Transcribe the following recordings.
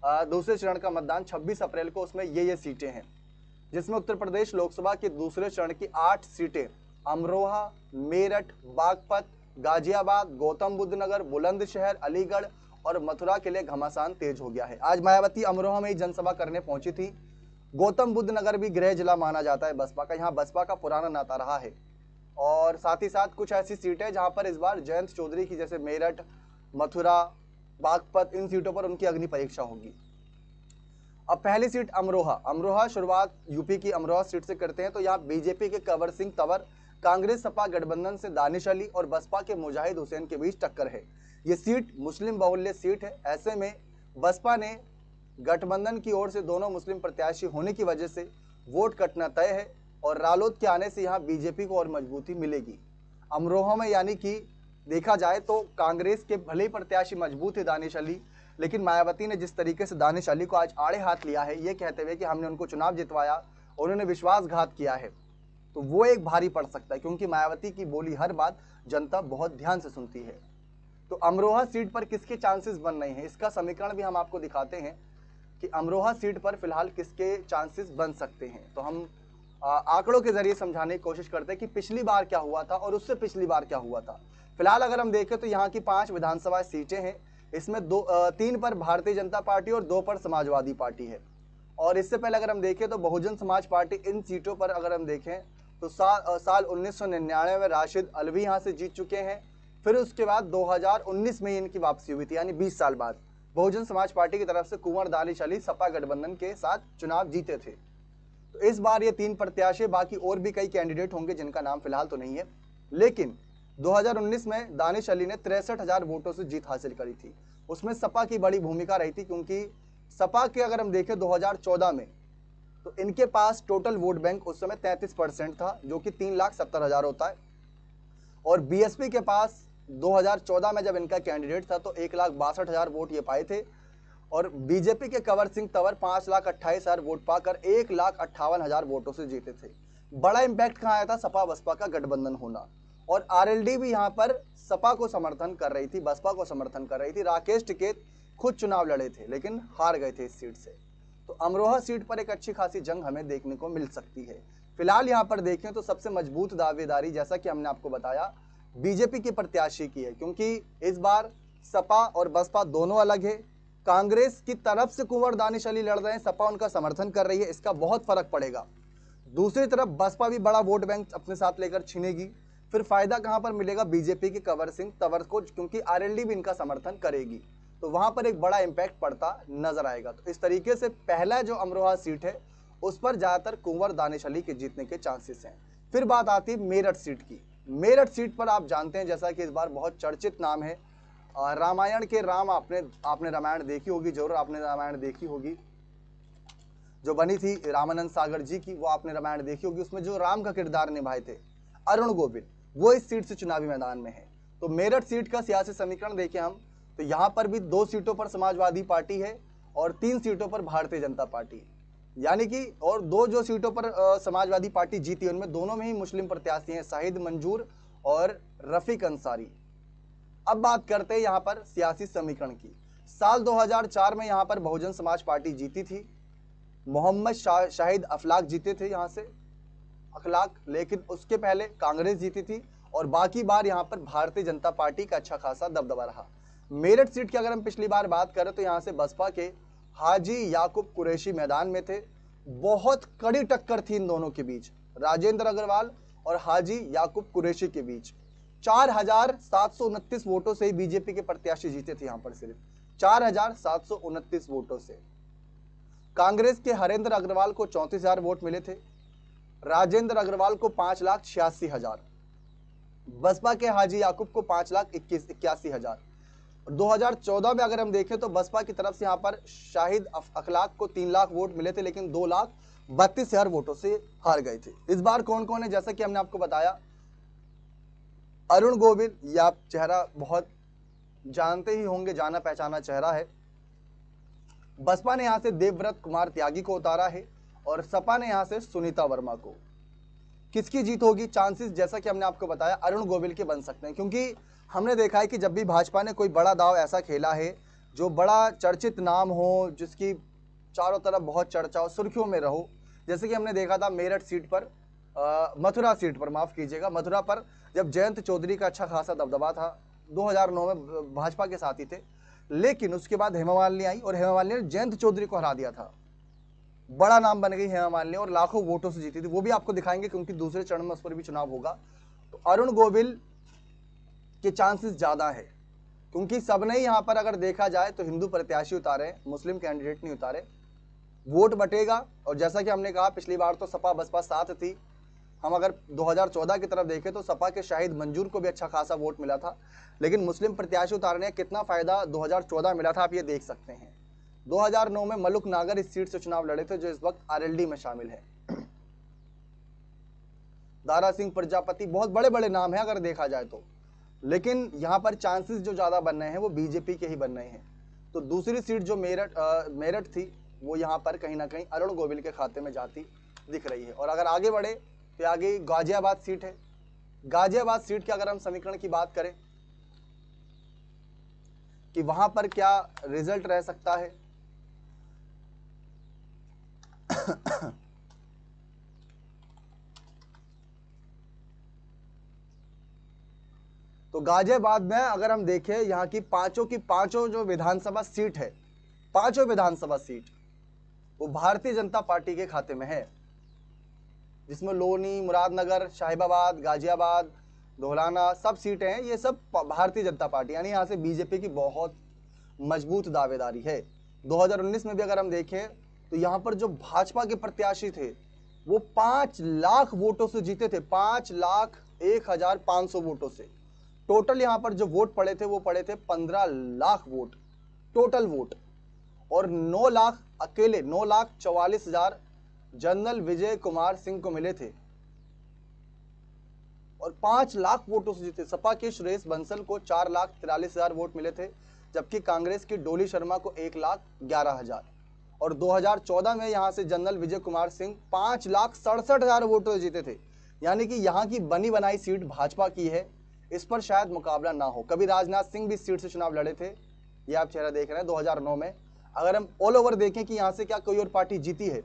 दूसरे चरण का मतदान 26 अप्रैल को, उसमें ये सीटें हैं, जिसमें उत्तर प्रदेश लोकसभा के दूसरे चरण की 8 सीटें अमरोहा, मेरठ, बागपत, गाजियाबाद, गौतम बुद्ध नगर, बुलंदशहर, अलीगढ़ और मथुरा के लिए घमासान तेज हो गया है। आज मायावती अमरोहा में ही जनसभा करने पहुंची थी। गौतम बुद्ध नगर भी गृह जिला माना जाता है बसपा का, यहाँ बसपा का पुराना नाता रहा है। और साथ ही साथ कुछ ऐसी सीटें जहां पर इस बार जयंत चौधरी की, जैसे मेरठ, मथुरा, बागपत, इन सीटों पर उनकी अग्नि परीक्षा होगी। अब पहली सीट अमरोहा शुरुआत यूपी की अमरोहा सीट से करते हैं। तो यहाँ बीजेपी के कंवर सिंह तंवर, कांग्रेस सपा गठबंधन से दानिश अली और बसपा के मुजाहिद हुसैन के बीच टक्कर है। ये सीट मुस्लिम बहुल्य सीट है। ऐसे में बसपा ने गठबंधन की ओर से दोनों मुस्लिम प्रत्याशी होने की वजह से वोट कटना तय है और रालोद के आने से यहाँ बीजेपी को और मजबूती मिलेगी। अमरोहा में यानी कि देखा जाए तो कांग्रेस के भले ही प्रत्याशी मजबूत है दानिश अली, लेकिन मायावती ने जिस तरीके से दानिश अली को आज आड़े हाथ लिया है, ये कहते हुए कि हमने उनको चुनाव जितवाया, उन्होंने विश्वासघात किया है, तो वो एक भारी पड़ सकता है, क्योंकि मायावती की बोली हर बात जनता बहुत ध्यान से सुनती है। तो अमरोहा सीट पर किसके चांसेस बन रहे हैं, इसका समीकरण भी हम आपको दिखाते हैं कि अमरोहा सीट पर फिलहाल किसके चांसेस बन सकते हैं। तो हम आंकड़ों के जरिए समझाने की कोशिश करते हैं कि पिछली बार क्या हुआ था और उससे पिछली बार क्या हुआ था। फिलहाल अगर हम देखें तो यहाँ की 5 विधानसभा सीटें हैं, इसमें 3 पर भारतीय जनता पार्टी और 2 पर समाजवादी पार्टी है। और इससे पहले अगर हम देखें तो बहुजन समाज पार्टी इन सीटों पर अगर हम देखें तो साल 1999 में राशिद अलवी यहाँ से जीत चुके हैं। फिर उसके बाद 2019 में इनकी वापसी हुई थी, यानी 20 साल बाद बहुजन समाज पार्टी की तरफ से कुंवर दानिश अली सपा गठबंधन के साथ चुनाव जीते थे। तो इस बार ये 3 प्रत्याशी, बाकी और भी कई कैंडिडेट होंगे जिनका नाम फिलहाल तो नहीं है, लेकिन 2019 में दानिश अली ने 63,000 वोटों से जीत हासिल करी थी। उसमें सपा की बड़ी भूमिका रही थी, क्योंकि सपा के अगर हम देखें 2014 में तो इनके पास टोटल वोट बैंक उस समय 33% था, जो कि 3,70,000 होता है। और बीएसपी के पास 2014 में जब इनका कैंडिडेट था तो 1,62,000 वोट ये पाए थे। और बीजेपी के कंवर सिंह तंवर 5,28,000 वोट पाकर 1,58,000 वोटों से जीते थे। बड़ा इंपैक्ट कहाँ आया था, सपा बसपा का गठबंधन होना। और आरएलडी भी यहाँ पर सपा को समर्थन कर रही थी, बसपा को समर्थन कर रही थी। राकेश टिकैत खुद चुनाव लड़े थे लेकिन हार गए थे इस सीट से। तो अमरोहा सीट पर एक अच्छी खासी जंग हमें देखने को मिल सकती है। फिलहाल यहाँ पर देखें तो सबसे मजबूत दावेदारी, जैसा कि हमने आपको बताया, बीजेपी के प्रत्याशी की है, क्योंकि इस बार सपा और बसपा दोनों अलग है। कांग्रेस की तरफ से कुंवर दानिश अली लड़ रहे हैं, सपा उनका समर्थन कर रही है, इसका बहुत फर्क पड़ेगा। दूसरी तरफ बसपा भी बड़ा वोट बैंक अपने साथ लेकर छिनेगी। फिर फायदा कहां पर मिलेगा, बीजेपी के कंवर सिंह तंवर को, क्योंकि आरएलडी भी इनका समर्थन करेगी। तो वहां पर एक बड़ा इंपैक्ट पड़ता नजर आएगा। तो इस तरीके से पहला जो अमरोहा सीट है उस पर ज्यादातर कुंवर दानिश अली के जीतने के चांसेस हैं। फिर बात आती है मेरठ सीट की। मेरठ सीट पर आप जानते हैं, जैसा कि इस बार बहुत चर्चित नाम है, रामायण के राम, आपने रामायण देखी होगी, जरूर आपने रामायण देखी होगी, जो बनी थी रामानंद सागर जी की, वो आपने रामायण देखी होगी। उसमें जो राम का किरदार निभाए थे अरुण गोविल, वो इस सीट से चुनावी मैदान में है। तो मेरठ सीट का सियासी समीकरण देखें हम तो यहाँ पर भी 2 सीटों पर समाजवादी पार्टी है और 3 सीटों पर भारतीय जनता पार्टी, यानी कि, और 2 जो सीटों पर समाजवादी पार्टी जीती उनमें दोनों में ही मुस्लिम प्रत्याशी हैं, शाहिद मंजूर और रफीक अंसारी। अब बात करते हैं यहाँ पर सियासी समीकरण की। साल 2004 में यहाँ पर बहुजन समाज पार्टी जीती थी, मोहम्मद शाहिद अफलाक जीते थे यहाँ से, लेकिन उसके पहले कांग्रेस जीती थी और बाकी बार यहाँ पर भारतीय जनता पार्टी का अच्छा खासा दबदबा रहा। मेरठ सीट की अगर हम पिछली बार बात करें तो यहाँ से बसपा के हाजी याकूब कुरैशी मैदान में थे। बहुत कड़ी टक्कर थी इन दोनों के बीच, राजेंद्र अग्रवाल और हाजी याकूब कुरैशी के बीच। 4,729 वोटों से ही बीजेपी के प्रत्याशी जीते थे, यहाँ पर सिर्फ 4,729 वोटों से। कांग्रेस के हरेंद्र अग्रवाल को 34,000 वोट मिले थे, राजेंद्र अग्रवाल को 5,86,000, बसपा के हाजी याकूब को 5,81,000। 2014 में अगर हम देखें तो बसपा की तरफ से यहाँ पर शाहिद अखलाक को 3 लाख वोट मिले थे, लेकिन 2,32,000 वोटों से हार गए थे। इस बार कौन कौन है, जैसा कि हमने आपको बताया, अरुण गोविल, यह आप चेहरा बहुत जानते ही होंगे, जाना पहचाना चेहरा है। बसपा ने यहां से देवव्रत कुमार त्यागी को उतारा है और सपा ने यहां से सुनीता वर्मा को। किसकी जीत होगी, चांसेस जैसा कि हमने आपको बताया अरुण गोविल के बन सकते हैं, क्योंकि हमने देखा है कि जब भी भाजपा ने कोई बड़ा दाव ऐसा खेला है जो बड़ा चर्चित नाम हो, जिसकी चारों तरफ बहुत चर्चा हो, सुर्खियों में रहो। जैसे कि हमने देखा था मेरठ सीट पर, मथुरा सीट पर, माफ कीजिएगा, मथुरा पर जब जयंत चौधरी का अच्छा खासा दबदबा था, 2009 में भाजपा के साथी थे, लेकिन उसके बाद हेमा मालिनी आई और हेमा मालिनी ने जयंत चौधरी को हरा दिया था। बड़ा नाम बन गई हेमा मालिनी और लाखों वोटों से जीती थी। वो भी आपको दिखाएंगे क्योंकि दूसरे चरण में उस पर भी चुनाव होगा। तो अरुण गोविल के चांसेस ज्यादा है, क्योंकि सबने ही यहाँ पर अगर देखा जाए तो हिंदू प्रत्याशी उतारे, मुस्लिम कैंडिडेट नहीं उतारे। वोट बटेगा, और जैसा कि हमने कहा पिछली बार तो सपा बसपा साथ थी। हम अगर 2014 की तरफ देखें तो सपा के शाहिद मंजूर को भी अच्छा खासा वोट मिला था, लेकिन मुस्लिम प्रत्याशी उतारने कितना फायदा 2014 मिला था आप ये देख सकते हैं। 2009 में मलुक नागर इस सीट से चुनाव लड़े थे, जो इस वक्त आरएलडी में शामिल है। दारा सिंह प्रजापति, बहुत बड़े बड़े नाम है अगर देखा जाए तो, लेकिन यहाँ पर चांसेस जो ज्यादा बन रहे हैं वो बीजेपी के ही बन रहे हैं। तो दूसरी सीट जो मेरठ थी, वो यहाँ पर कहीं ना कहीं अरुण गोविल के खाते में जाती दिख रही है। और अगर आगे बढ़े तो आगे गाजियाबाद सीट है। गाजियाबाद सीट के अगर हम समीकरण की बात करें कि वहां पर क्या रिजल्ट रह सकता है, तो गाजियाबाद में अगर हम देखें यहाँ की पांचों जो विधानसभा सीट है, पांचों विधानसभा सीट वो भारतीय जनता पार्टी के खाते में है, जिसमें लोनी, मुरादनगर, शाहिबाबाद, गाजियाबाद, धौलाना सब सीटें हैं। ये सब भारतीय जनता पार्टी, यानी यहाँ से बीजेपी की बहुत मजबूत दावेदारी है। 2019 में भी अगर हम देखें तो यहाँ पर जो भाजपा के प्रत्याशी थे वो 5 लाख वोटों से जीते थे, 5,01,500 वोटों से। टोटल यहाँ पर जो वोट पड़े थे वो पड़े थे 15 लाख वोट टोटल वोट, और 9 लाख अकेले 9,44,000 जनरल विजय कुमार सिंह को मिले थे और 5 लाख वोटों से जीते। सपा के सुरेश बंसल को 4,43,000 वोट मिले थे, जबकि कांग्रेस की डोली शर्मा को 1,11,000। और 2014 में यहां से जनरल विजय कुमार सिंह 5,67,000 वोटों से जीते थे। यानी कि यहाँ की बनी बनाई सीट भाजपा की है, इस पर शायद मुकाबला ना हो। कभी राजनाथ सिंह भी इस सीट से चुनाव लड़े थे, ये आप चेहरा देख रहे हैं 2009 में। अगर हम ऑल ओवर देखें कि यहाँ से क्या कोई और पार्टी जीती है,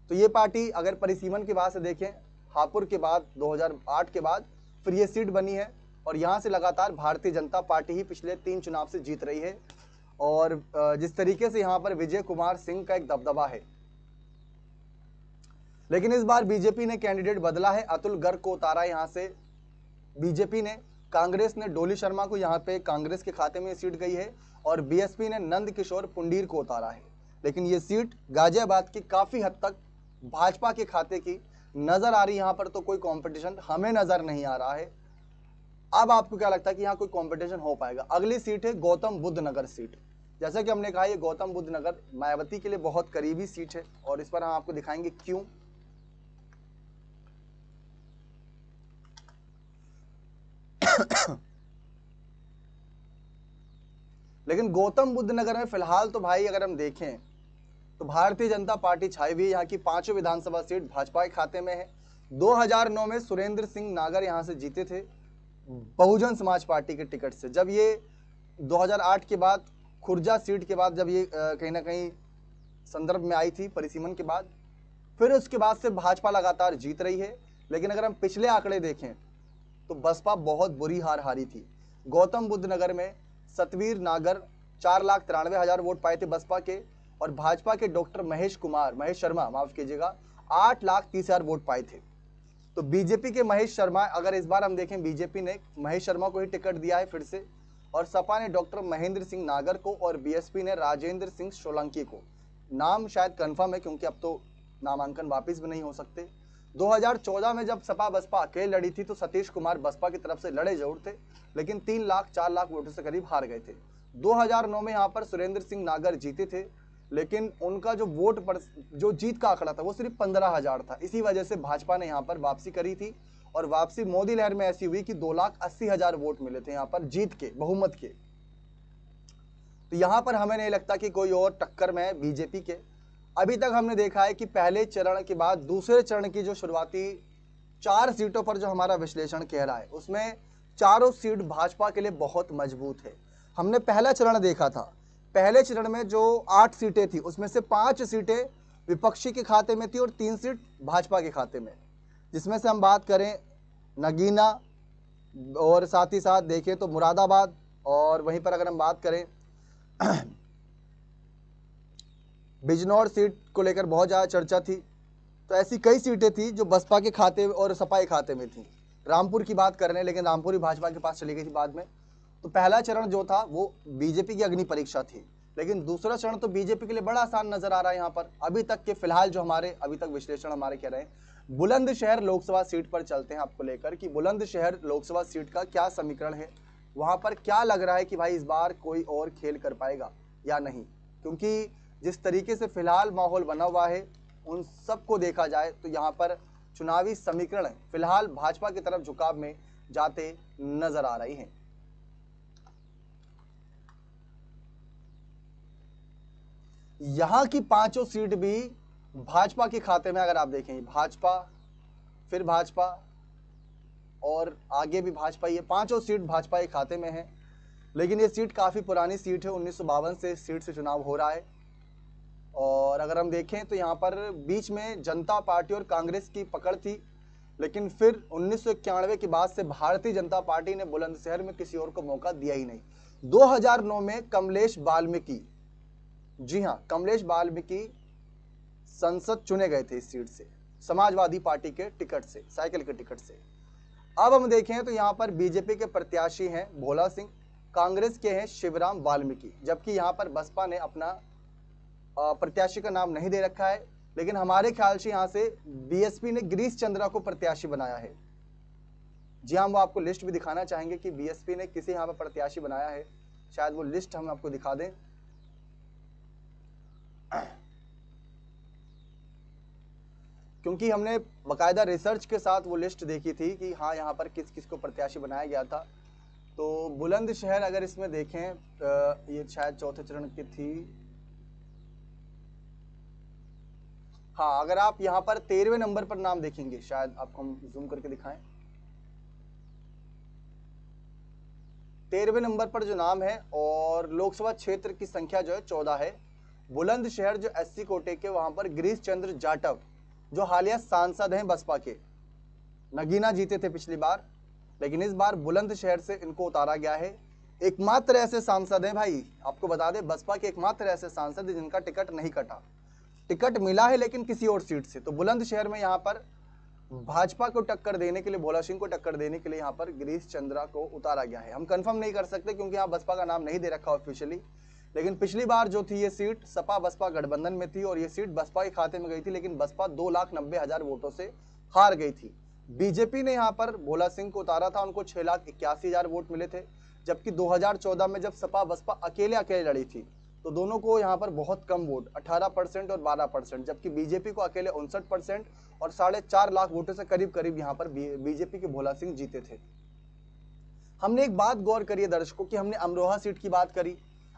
तो ये पार्टी अगर परिसीमन के बाद से देखें, हापुड़ के बाद 2008 के बाद फिर ये सीट बनी है, और यहाँ से लगातार भारतीय जनता पार्टी ही पिछले 3 चुनाव से जीत रही है। और जिस तरीके से यहाँ पर विजय कुमार सिंह का एक दबदबा है, लेकिन इस बार बीजेपी ने कैंडिडेट बदला है, अतुल गर्ग को उतारा यहाँ से बीजेपी ने। कांग्रेस ने डोली शर्मा को, यहाँ पे कांग्रेस के खाते में सीट गई है, और बीएसपी ने नंद किशोर पुंडीर को उतारा है। लेकिन ये सीट गाजियाबाद की काफी हद तक भाजपा के खाते की नजर आ रही है। यहाँ पर तो कोई कंपटीशन हमें नजर नहीं आ रहा है। अब आपको क्या लगता है कि यहाँ कोई कंपटीशन हो पाएगा? अगली सीट है गौतम बुद्ध नगर सीट। जैसा कि हमने कहा, ये गौतम बुद्ध नगर मायावती के लिए बहुत करीबी सीट है, और इस पर हम आपको दिखाएंगे क्यों। लेकिन गौतम बुद्ध नगर में फिलहाल तो भाई अगर हम देखें तो भारतीय जनता पार्टी छाई हुई है। यहाँ की 5 विधानसभा सीट भाजपा के खाते में है। 2009 में सुरेंद्र सिंह नागर यहाँ से जीते थे बहुजन समाज पार्टी के टिकट से। जब ये 2008 के बाद खुर्जा सीट के बाद जब ये कहीं ना कहीं संदर्भ में आई थी परिसीमन के बाद, फिर उसके बाद से भाजपा लगातार जीत रही है। लेकिन अगर हम पिछले आंकड़े देखें तो बसपा बहुत बुरी हार हारी थी। गौतम बुद्ध नगर में सतवीर नागर 4,93,000 वोट पाए थे बसपा के, और भाजपा के डॉक्टर महेश शर्मा माफ कीजिएगा 8,30,000 वोट पाए थे। तो बीजेपी के महेश शर्मा, अगर इस बार हम देखें बीजेपी ने महेश शर्मा को ही टिकट दिया है फिर से, और सपा ने डॉक्टर महेंद्र सिंह नागर को, और बीएसपी ने राजेंद्र सिंह सोलंकी को। नाम शायद कंफर्म है क्योंकि अब तो नामांकन वापिस भी नहीं हो सकते। 2014 में जब सपा बसपा अकेले लड़ी थी तो सतीश कुमार बसपा की तरफ से लड़े जरूर थे, लेकिन 3 लाख 4 लाख वोटों से करीब हार गए थे। 2009 में यहाँ पर सुरेंद्र सिंह नागर जीते थे, लेकिन उनका जो वोट पर जो जीत का आंकड़ा था वो सिर्फ 15,000 था। इसी वजह से भाजपा ने यहाँ पर वापसी करी थी, और वापसी मोदी लहर में ऐसी हुई कि 2,80,000 वोट मिले थे यहाँ पर जीत के, बहुमत के। तो यहाँ पर हमें नहीं लगता कि कोई और टक्कर में है बीजेपी के। अभी तक हमने देखा है कि पहले चरण के बाद दूसरे चरण की जो शुरुआती 4 सीटों पर जो हमारा विश्लेषण कह रहा है, उसमें चारों सीट भाजपा के लिए बहुत मजबूत है। हमने पहला चरण देखा था पहले चरण में जो 8 सीटें थी उसमें से 5 सीटें विपक्षी के खाते में थी और 3 सीट भाजपा के खाते में, जिसमें से हम बात करें नगीना और साथ ही साथ देखें तो मुरादाबाद, और वहीं पर अगर हम बात करें बिजनौर सीट को लेकर बहुत ज़्यादा चर्चा थी। तो ऐसी कई सीटें थी जो बसपा के खाते और सपा के खाते में थी। रामपुर की बात कर रहे हैं, लेकिन रामपुर ही भाजपा के पास चली गई थी बाद में। तो पहला चरण जो था वो बीजेपी की अग्नि परीक्षा थी, लेकिन दूसरा चरण तो बीजेपी के लिए बड़ा आसान नजर आ रहा है यहाँ पर अभी तक के फिलहाल जो हमारे अभी तक विश्लेषण हमारे कह रहे हैं। बुलंदशहर लोकसभा सीट पर चलते हैं आपको लेकर कि बुलंदशहर लोकसभा सीट का क्या समीकरण है, वहां पर क्या लग रहा है कि भाई इस बार कोई और खेल कर पाएगा या नहीं, क्योंकि जिस तरीके से फिलहाल माहौल बना हुआ है उन सबको देखा जाए तो यहाँ पर चुनावी समीकरण फिलहाल भाजपा की तरफ झुकाव में जाते नजर आ रही हैं। यहां की 5 सीट भी भाजपा के खाते में, अगर आप देखें भाजपा फिर भाजपा और आगे भी भाजपा, ये 5 सीट भाजपा के खाते में है। लेकिन ये सीट काफी पुरानी सीट है, 1952 से सीट से चुनाव हो रहा है। और अगर हम देखें तो यहाँ पर बीच में जनता पार्टी और कांग्रेस की पकड़ थी, लेकिन फिर 1991 के बाद से भारतीय जनता पार्टी ने बुलंदशहर में किसी और को मौका दिया ही नहीं। 2009 में कमलेश वाल्मीकि, जी हाँ कमलेश वाल्मीकि संसद चुने गए थे इस सीट से, समाजवादी पार्टी के टिकट से, साइकिल के टिकट से। अब हम देखें तो यहाँ पर बीजेपी के प्रत्याशी हैं भोला सिंह, कांग्रेस के हैं शिवराम वाल्मीकि, जबकि यहाँ पर बसपा ने अपना प्रत्याशी का नाम नहीं दे रखा है। लेकिन हमारे ख्याल से यहाँ से बीएसपी ने गिरीश चंद्रा को प्रत्याशी बनाया है। जी हाँ, वो आपको लिस्ट भी दिखाना चाहेंगे कि बीएसपी ने किसे यहाँ पर प्रत्याशी बनाया है, शायद वो लिस्ट हम आपको दिखा दें। क्योंकि हमने बकायदा रिसर्च के साथ वो लिस्ट देखी थी कि हाँ यहाँ पर किस किस को प्रत्याशी बनाया गया था। तो बुलंदशहर अगर इसमें देखें ये शायद चौथे चरण की थी। हाँ, अगर आप यहाँ पर 13वें नंबर पर नाम देखेंगे, शायद आपको हम जूम करके दिखाएं, 13वें नंबर पर जो नाम है और लोकसभा क्षेत्र की संख्या जो है 14 है। बुलंदशहर जो एससी कोटे के, वहां पर गिरीश चंद्र जाटव जो हालिया सांसद हैं बसपा के, नगीना जीते थे पिछली बार, लेकिन इस बार बुलंदशहर से इनको उतारा गया है। एकमात्र ऐसे सांसद हैं भाई, आपको बता दें बसपा के एकमात्र ऐसे सांसद जिनका टिकट नहीं कटा, टिकट मिला है लेकिन किसी और सीट से। तो बुलंदशहर में यहाँ पर भाजपा को टक्कर देने के लिए, भोला सिंह को टक्कर देने के लिए यहाँ पर गिरीश चंद्रा को उतारा गया है। हम कंफर्म नहीं कर सकते क्योंकि यहाँ बसपा का नाम नहीं दे रखा ऑफिशियली, लेकिन पिछली बार जो थी ये सीट सपा बसपा गठबंधन में थी और ये सीट बसपा के खाते में गई थी, लेकिन बसपा 2,90,000 वोटों से हार गई थी। बीजेपी ने यहाँ पर भोला सिंह को उतारा था, उनको 6,81,000 वोट मिले थे, जबकि 2014 में जब सपा बसपा अकेले लड़ी थी तो दोनों को यहाँ पर बहुत कम वोट 18% और 12%, जबकि बीजेपी को अकेले 59% और 4.5 लाख वोटों से करीब करीब यहाँ पर बीजेपी के भोला सिंह जीते थे। हमने एक बात गौर करी है दर्शकों की, हमने अमरोहा सीट की बात करी।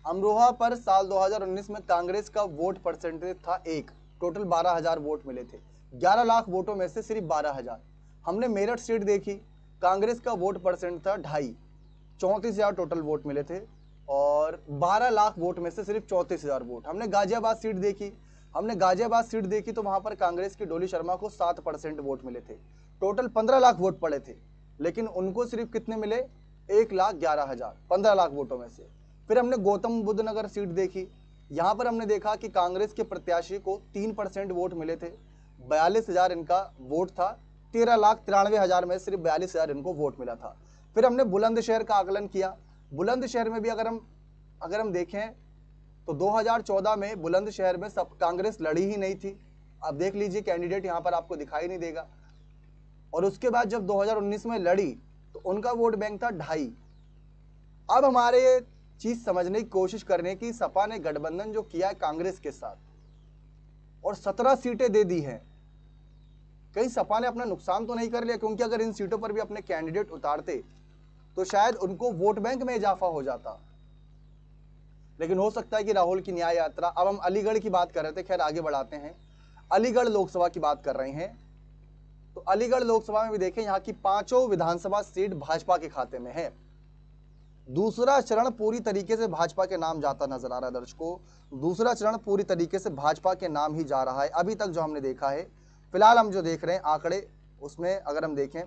अमरोहा पर साल 2019 में कांग्रेस का वोट परसेंटेज था 1, टोटल 12,000 वोट मिले थे, 11 लाख वोटों में से सिर्फ 12,000। हमने मेरठ सीट देखी, कांग्रेस का वोट परसेंट था 2.5, 34,000 टोटल वोट मिले थे और 12 लाख वोट में से सिर्फ 34,000 वोट। हमने गाजियाबाद सीट देखी, तो वहां पर कांग्रेस की डोली शर्मा को 7% वोट मिले थे, टोटल 15 लाख वोट पड़े थे, लेकिन उनको सिर्फ कितने मिले, 1,11,000, 15 लाख वोटों में से। फिर हमने गौतम बुद्ध नगर सीट देखी, यहां पर हमने देखा कि कांग्रेस के प्रत्याशी को 3% वोट मिले थे, 42,000 इनका वोट था, 13,93,000 में सिर्फ 42,000 इनको वोट मिला था। फिर हमने बुलंदशहर का आकलन किया, बुलंदशहर में भी अगर हम देखें तो 2014 में बुलंदशहर में सब कांग्रेस लड़ी ही नहीं थी। आप देख लीजिए कैंडिडेट यहाँ पर आपको दिखाई नहीं देगा। और उसके बाद जब 2019 में लड़ी तो उनका वोट बैंक था 2.5। अब हमारे ये चीज समझने की कोशिश करने की, सपा ने गठबंधन जो किया है कांग्रेस के साथ और 17 सीटें दे दी हैं, कहीं सपा ने अपना नुकसान तो नहीं कर लिया? क्योंकि अगर इन सीटों पर भी अपने कैंडिडेट उतारते तो शायद उनको वोट बैंक में इजाफा हो जाता, लेकिन हो सकता है कि राहुल की न्याय यात्रा। अब हम अलीगढ़ की बात कर रहे थे, खैर आगे बढ़ाते हैं, अलीगढ़ लोकसभा की बात कर रहे हैं। तो अलीगढ़ लोकसभा में भी देखें, यहाँ की 5 विधानसभा सीट भाजपा के खाते में है। दूसरा चरण पूरी तरीके से भाजपा के नाम जाता नजर आ रहा है दर्शकों, दूसरा चरण पूरी तरीके से भाजपा के नाम ही जा रहा है अभी तक जो हमने देखा है। फिलहाल हम जो देख रहे हैं आंकड़े, उसमें अगर हम देखें